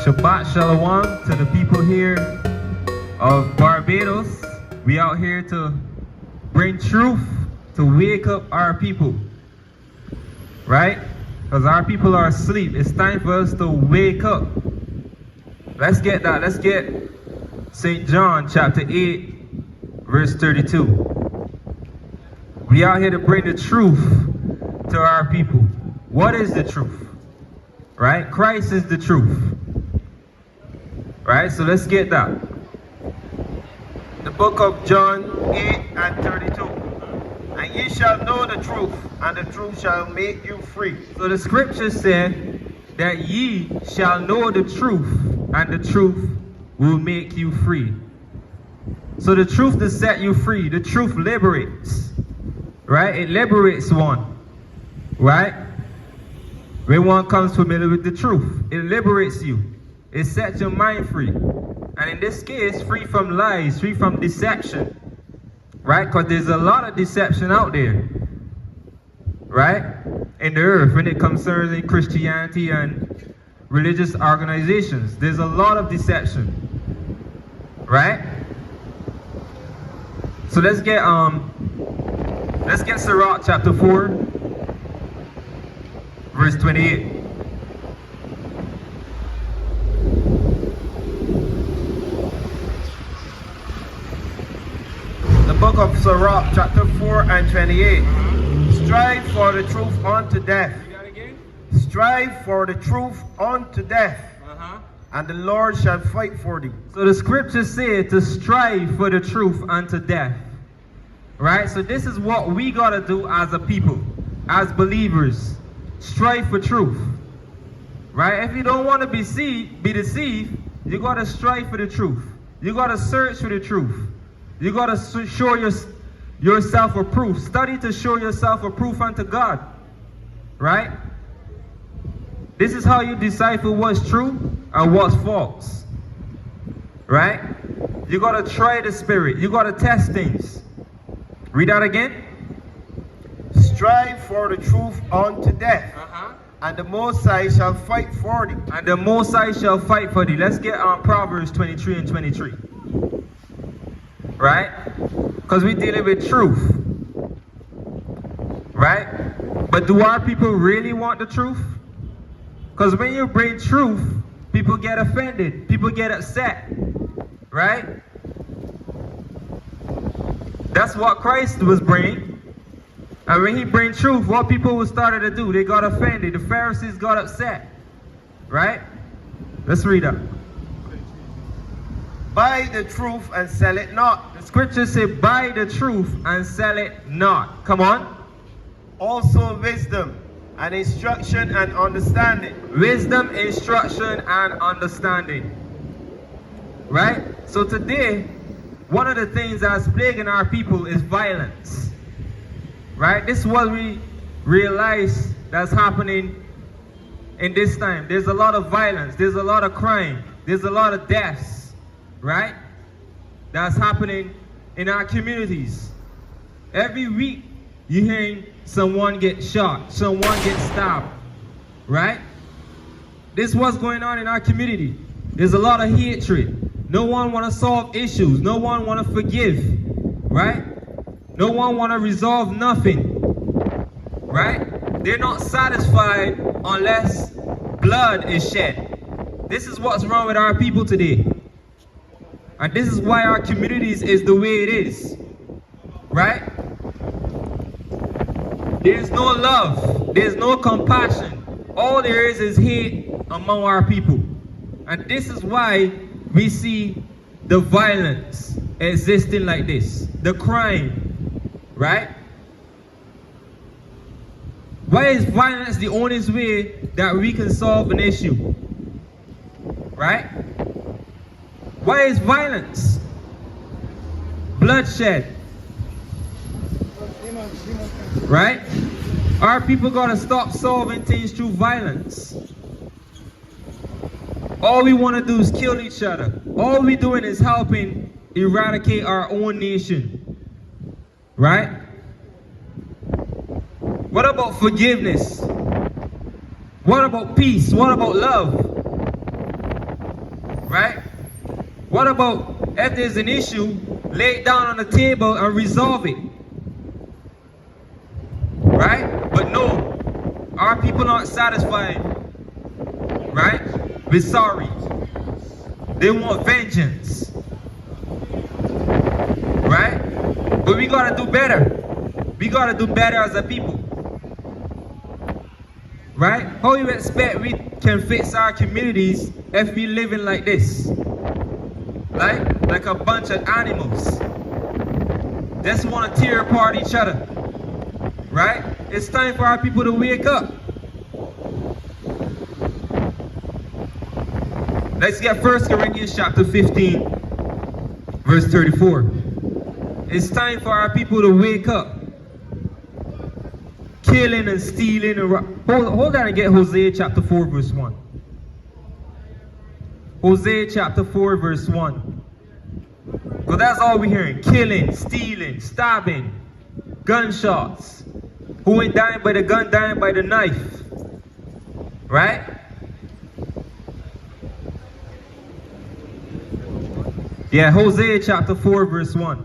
Shabbat Shalom to the people here of Barbados. We out here to bring truth, to wake up our people, right? Because our people are asleep. It's time for us to wake up. Let's get that. Let's get St. John chapter 8, verse 32. We out here to bring the truth to our people. What is the truth? Right? Christ is the truth. Right? So let's get that. The book of John 8 and 32. And ye shall know the truth, and the truth shall make you free. So the scripture said that ye shall know the truth, and the truth will make you free. So the truth to set you free, the truth liberates. Right? It liberates one. Right? When one comes familiar with the truth, it liberates you. It sets your mind free. And in this case, free from lies, free from deception. Right? Because there's a lot of deception out there. Right? In the earth, when it concerns Christianity and religious organizations. There's a lot of deception. Right? So let's get Sirach chapter 4, verse 28. The book of Sirach chapter 4 and 28. Strive for the truth unto death. Strive for the truth unto death. And the Lord shall fight for thee. So the scriptures say to strive for the truth unto death. Right? So this is what we got to do as a people, as believers. Strive for truth. Right? If you don't want to be deceived, you got to strive for the truth. You got to search for the truth. You got to show yourself approved. Study to show yourself approved unto God. Right? This is how you decipher what's true and what's false. Right? You got to try the spirit. You got to test things. Read that again. Strive for the truth unto death. And the Most High shall fight for thee. And the Most High shall fight for thee. Let's get on Proverbs 23 and 23. Right? Because we're dealing with truth. Right? But do our people really want the truth? Because when you bring truth, people get offended. People get upset. Right? That's what Christ was bringing. And when he bring truth, what people started to do? They got offended. The Pharisees got upset. Right? Let's read that. Buy the truth and sell it not. The scriptures say buy the truth and sell it not. Come on. Also wisdom and instruction and understanding. Wisdom, instruction, and understanding. Right? So today, one of the things that's plaguing our people is violence. Right? This is what we realize that's happening in this time. There's a lot of violence. There's a lot of crime. There's a lot of deaths. Right? That's happening in our communities. Every week, you're hearing someone get shot, someone get stabbed, right? This is what's going on in our community. There's a lot of hatred. No one want to solve issues. No one want to forgive, right? No one want to resolve nothing, right? They're not satisfied unless blood is shed. This is what's wrong with our people today. And this is why our communities is the way it is, right? There's no love. There's no compassion. All there is hate among our people. And this is why we see the violence existing like this. The crime. Right? Why is violence the only way that we can solve an issue? Right? Why is violence? Bloodshed. Right? Our people gotta stop solving things through violence. All we want to do is kill each other. All we're doing is helping eradicate our own nation. Right? What about forgiveness? What about peace? What about love? Right? What about if there's an issue, lay it down on the table and resolve it? Right? But no, our people aren't satisfied, right, with sorry. They want vengeance. Right? But we gotta do better. We gotta do better as a people. Right? How you expect we can fix our communities if we living like this? Like a bunch of animals. Just want to tear apart each other. Right? It's time for our people to wake up. Let's get 1 Corinthians chapter 15, verse 34. It's time for our people to wake up. Killing and stealing and hold on and get Hosea chapter 4 verse 1. Hosea chapter 4 verse 1. Because that's all we're hearing. Killing, stealing, stabbing, gunshots. Who ain't dying by the gun, dying by the knife. Right? Yeah, Hosea chapter 4 verse 1.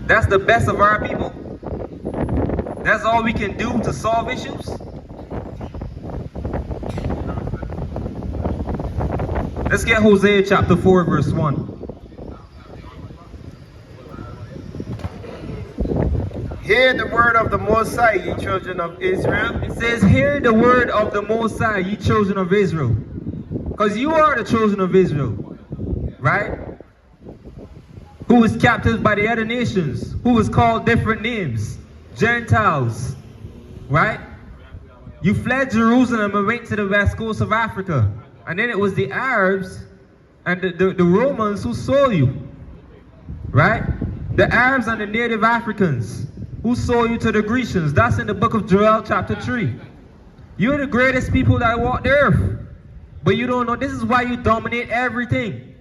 That's the best of our people. That's all we can do to solve issues. Let's get Hosea chapter 4 verse 1. Hear the word of the Most High, ye children of Israel. It says, hear the word of the Most High, ye children of Israel. Because you are the children of Israel. Right? Who was captive by the other nations. Who was called different names. Gentiles. Right? You fled Jerusalem and went to the west coast of Africa. And then it was the Arabs and the Romans who sold you. Right? The Arabs and the native Africans who sold you to the Grecians. That's in the book of Joel chapter 3. You're the greatest people that walk the earth. But you don't know. This is why you dominate everything.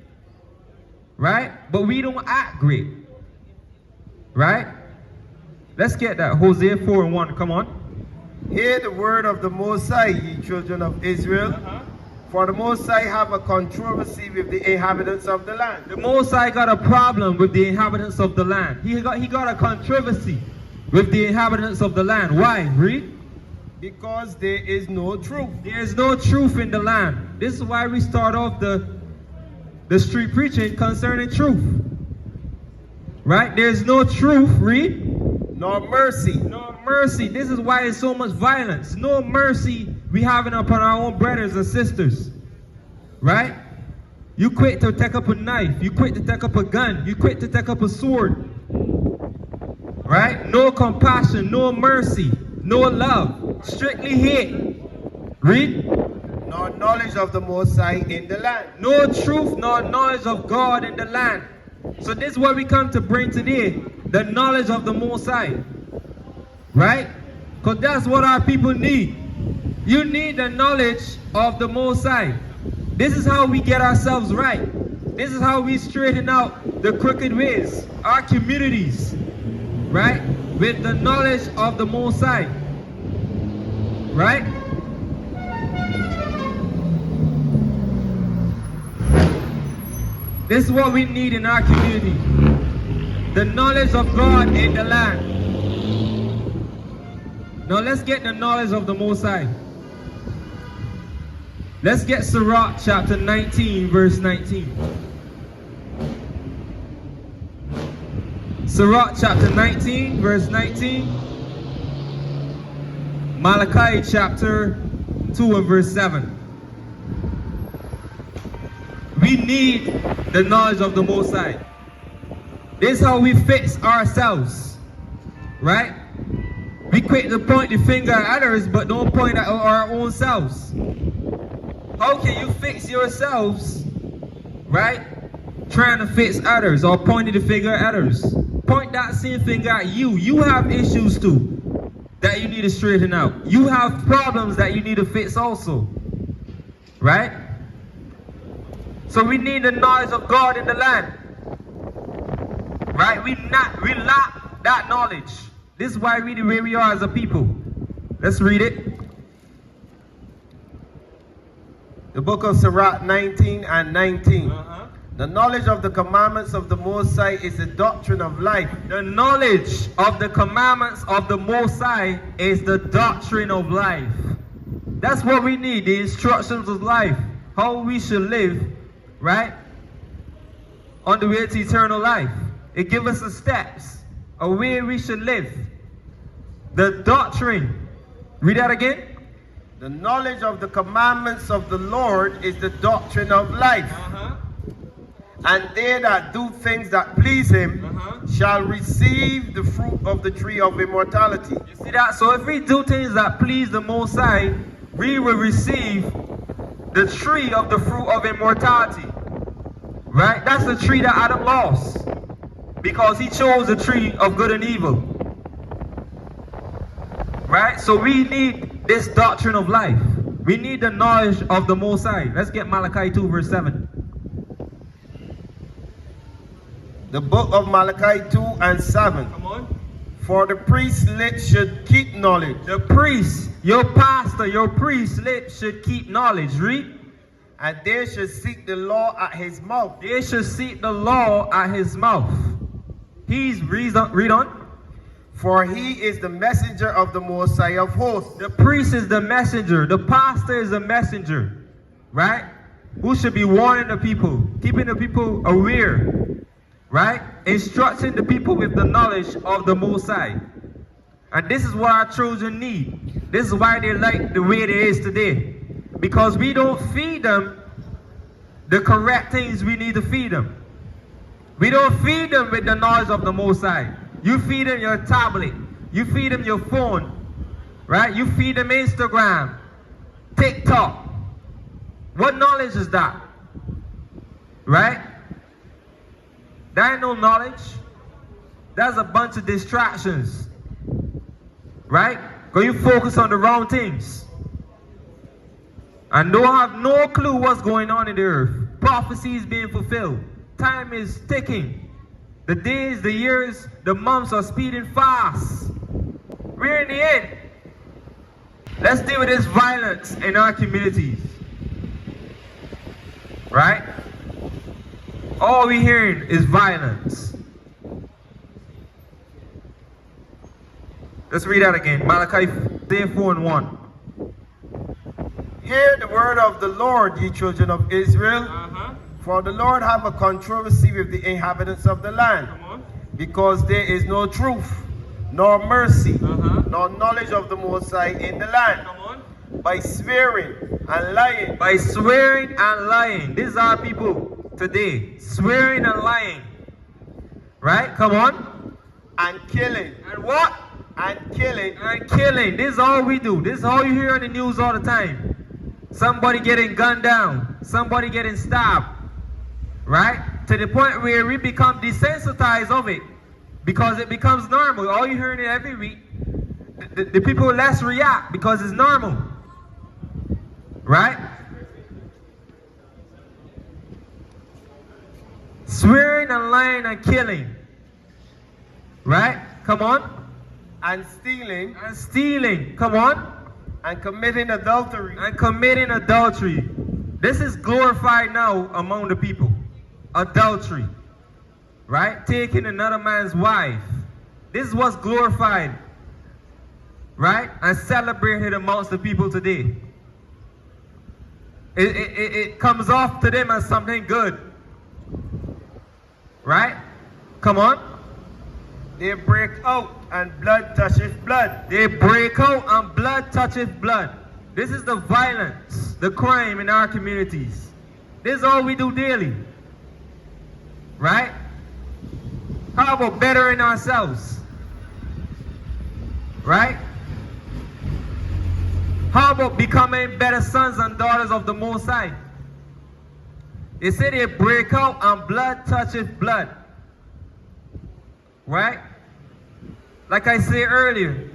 Right? But we don't act great. Right? Let's get that. Hosea 4 and 1. Come on. Hear the word of the Most High, ye children of Israel. For the Most High have a controversy with the inhabitants of the land. The Most High got a problem with the inhabitants of the land. He got a controversy with the inhabitants of the land. Why? Read. Because there is no truth. There is no truth in the land. This is why we start off the street preaching concerning truth. Right? There's no truth. Read. Nor mercy. No mercy. This is why there's so much violence. No mercy we having upon our own brothers and sisters. Right? You quit to take up a knife. You quit to take up a gun. You quit to take up a sword. Right? No compassion. No mercy. No love. Strictly hate. Read. Nor knowledge of the Most High in the land. No truth nor knowledge of God in the land. So this is what we come to bring today. The knowledge of the Most High. Right? Because that's what our people need. You need the knowledge of the Most High. This is how we get ourselves right. This is how we straighten out the crooked ways. Our communities. Right? With the knowledge of the Most High. Right? This is what we need in our community. The knowledge of God in the land. Now let's get the knowledge of the Most High. Let's get Sirach chapter 19 verse 19. Sirach chapter 19 verse 19. Malachi chapter 2 and verse 7. We need the knowledge of the Most High. This is how we fix ourselves. Right? We quit to point the finger at others, but don't point at our own selves. How can you fix yourselves, right? Trying to fix others or pointing the finger at others. Point that same finger at you. You have issues too that you need to straighten out. You have problems that you need to fix also. Right? So we need the knowledge of God in the land. Right? We lack that knowledge. This is why we the way we are as a people. Let's read it. The book of Sirach 19 and 19. The knowledge of the commandments of the Most High is the doctrine of life. The knowledge of the commandments of the Most High is the doctrine of life. That's what we need, the instructions of life. How we should live, right? On the way to eternal life. It gives us the steps of where we should live. The doctrine. Read that again. The knowledge of the commandments of the Lord is the doctrine of life. And they that do things that please him shall receive the fruit of the tree of immortality. You see that? So if we do things that please the Most High, we will receive the tree of the fruit of immortality. Right? That's the tree that Adam lost. Because he chose the tree of good and evil. Right? So we need this doctrine of life. We need the knowledge of the Most High. Let's get Malachi 2 verse 7. The book of Malachi 2 and 7. Come on. For the priest's lips should keep knowledge. The priest, your pastor, your priest's lips should keep knowledge. Read. And they should seek the law at his mouth. They should seek the law at his mouth. Read on. For he is the messenger of the Most High of hosts. The priest is the messenger. The pastor is the messenger. Right? Who should be warning the people, keeping the people aware. Right? Instructing the people with the knowledge of the Most High. And this is what our children need. This is why they like the way it is today. Because we don't feed them the correct things we need to feed them. We don't feed them with the knowledge of the Most High. You feed them your tablet. You feed them your phone. Right? You feed them Instagram, TikTok. What knowledge is that? Right? That ain't no knowledge. That's a bunch of distractions. Right? Because you focus on the wrong things. And don't have no clue what's going on in the earth. Prophecy is being fulfilled. Time is ticking. The days, the years, the months are speeding fast. We're in the end. Let's deal with this violence in our communities. Right? All we're hearing is violence. Let's read that again. Malachi 4 and 1. Hear the word of the Lord, ye children of Israel. For the Lord have a controversy with the inhabitants of the land. Because there is no truth, nor mercy, nor knowledge of the Most High in the land. By swearing and lying. By swearing and lying. These are people today. Swearing and lying. Right? Come on. And killing. And what? And killing. And killing. This is all we do. This is all you hear on the news all the time. Somebody getting gunned down. Somebody getting stabbed. Right? To the point where we become desensitized of it. Because it becomes normal. All you hear it every week. The people less react because it's normal. Right? Swearing and lying and killing. Right? Come on. And stealing. And stealing. Come on. And committing adultery. And committing adultery. This is glorified now among the people. Adultery. Right? Taking another man's wife. This is what's glorified. Right? And celebrated amongst the people today. It comes off to them as something good. Right? Come on. They break out and blood toucheth blood. They break out and blood toucheth blood. This is the violence, the crime in our communities. This is all we do daily. Right? How about bettering ourselves? Right? How about becoming better sons and daughters of the Most High? They say they break out and blood toucheth blood. Right? Like I said earlier,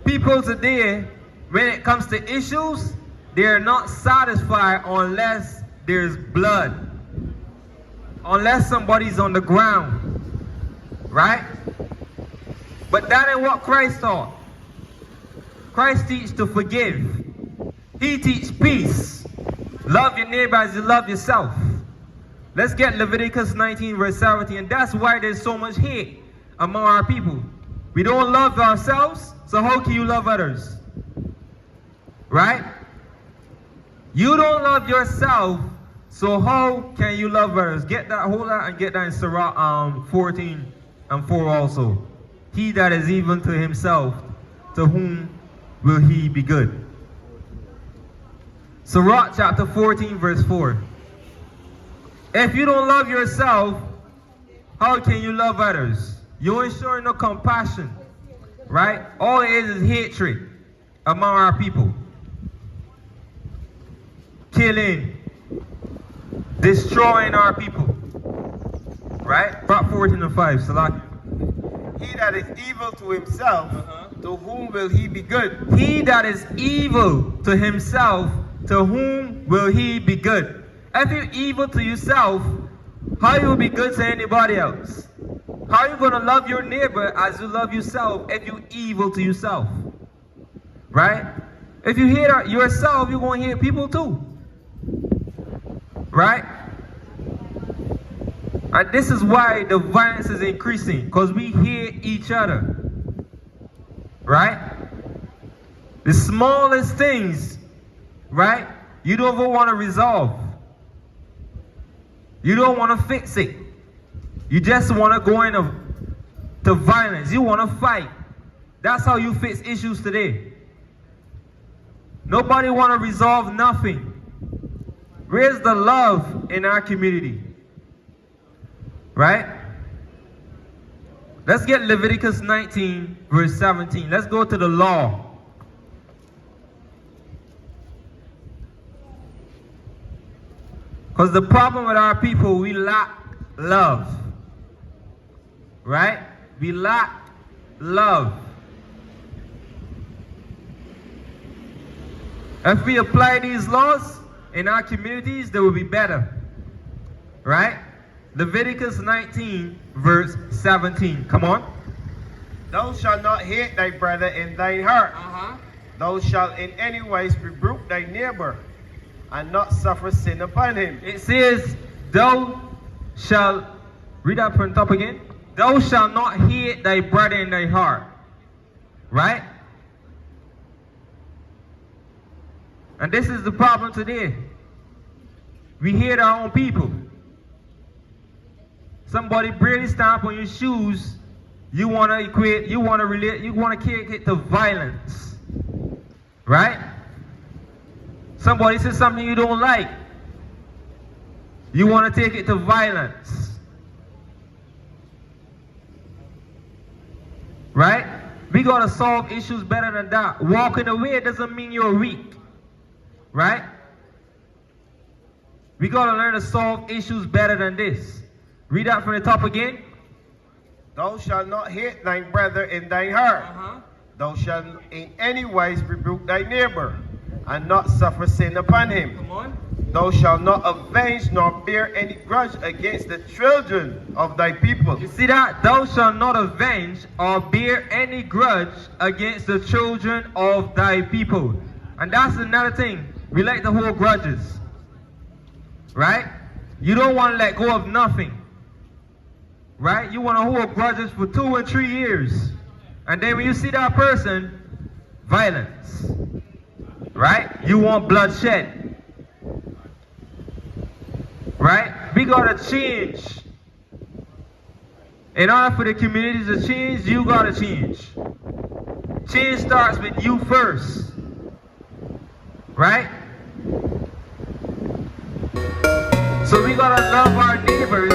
people today, when it comes to issues, they are not satisfied unless there's blood. Unless somebody's on the ground. Right? But that ain't what Christ taught. Christ teaches to forgive. He teaches peace. Love your neighbor as you love yourself. Let's get Leviticus 19 verse 17. And that's why there's so much hate among our people. We don't love ourselves, so how can you love others? Right? You don't love yourself, so how can you love others? Get that, hold that, and get that in Sirach 14 and 4 also. He that is evil to himself, to whom will he be good? Sirach chapter 14 verse 4. If you don't love yourself, how can you love others? You ain't showing no compassion, right? All it is hatred among our people. Killing, destroying our people, right? Prop 14 and 5, Salaki. He that is evil to himself, to whom will he be good? He that is evil to himself, to whom will he be good? If you're evil to yourself, how you will be good to anybody else? How are you going to love your neighbor as you love yourself if you're evil to yourself? Right? If you hate yourself, you're going to hate people too. Right? And this is why the violence is increasing, because we hate each other. Right? The smallest things, right? You don't even want to resolve. You don't want to fix it. You just want to go into violence. You want to fight. That's how you fix issues today. Nobody want to resolve nothing. Where's the love in our community? Right? Let's get Leviticus 19 verse 17. Let's go to the law. Because the problem with our people, we lack love. Right? We lack love. If we apply these laws in our communities, they will be better. Right? Leviticus 19 verse 17. Come on. Thou shalt not hate thy brother in thine heart. Thou shalt in any wise rebuke thy neighbor, and not suffer sin upon him. It says, thou shalt, read that from the top again. Thou shalt not hate thy brother in thy heart. Right? And this is the problem today. We hate our own people. Somebody barely stamp on your shoes, you want to equate, you want to relate, you want to take it to violence. Right? Somebody says something you don't like, you want to take it to violence. Right? We got to solve issues better than that. Walking away doesn't mean you're weak. Right? We got to learn to solve issues better than this. Read that from the top again. Thou shalt not hate thy brother in thine heart. Thou shalt in any wise rebuke thy neighbor, and not suffer sin upon him. Come on. Thou shalt not avenge nor bear any grudge against the children of thy people. You see that? Thou shalt not avenge or bear any grudge against the children of thy people. And that's another thing. We like to hold grudges. Right? You don't want to let go of nothing. Right? You want to hold grudges for 2 and 3 years. And then when you see that person, violence. Right? You want bloodshed. Right? We got to change. In order for the community to change, you got to change. Change starts with you first. Right? So we got to love our neighbors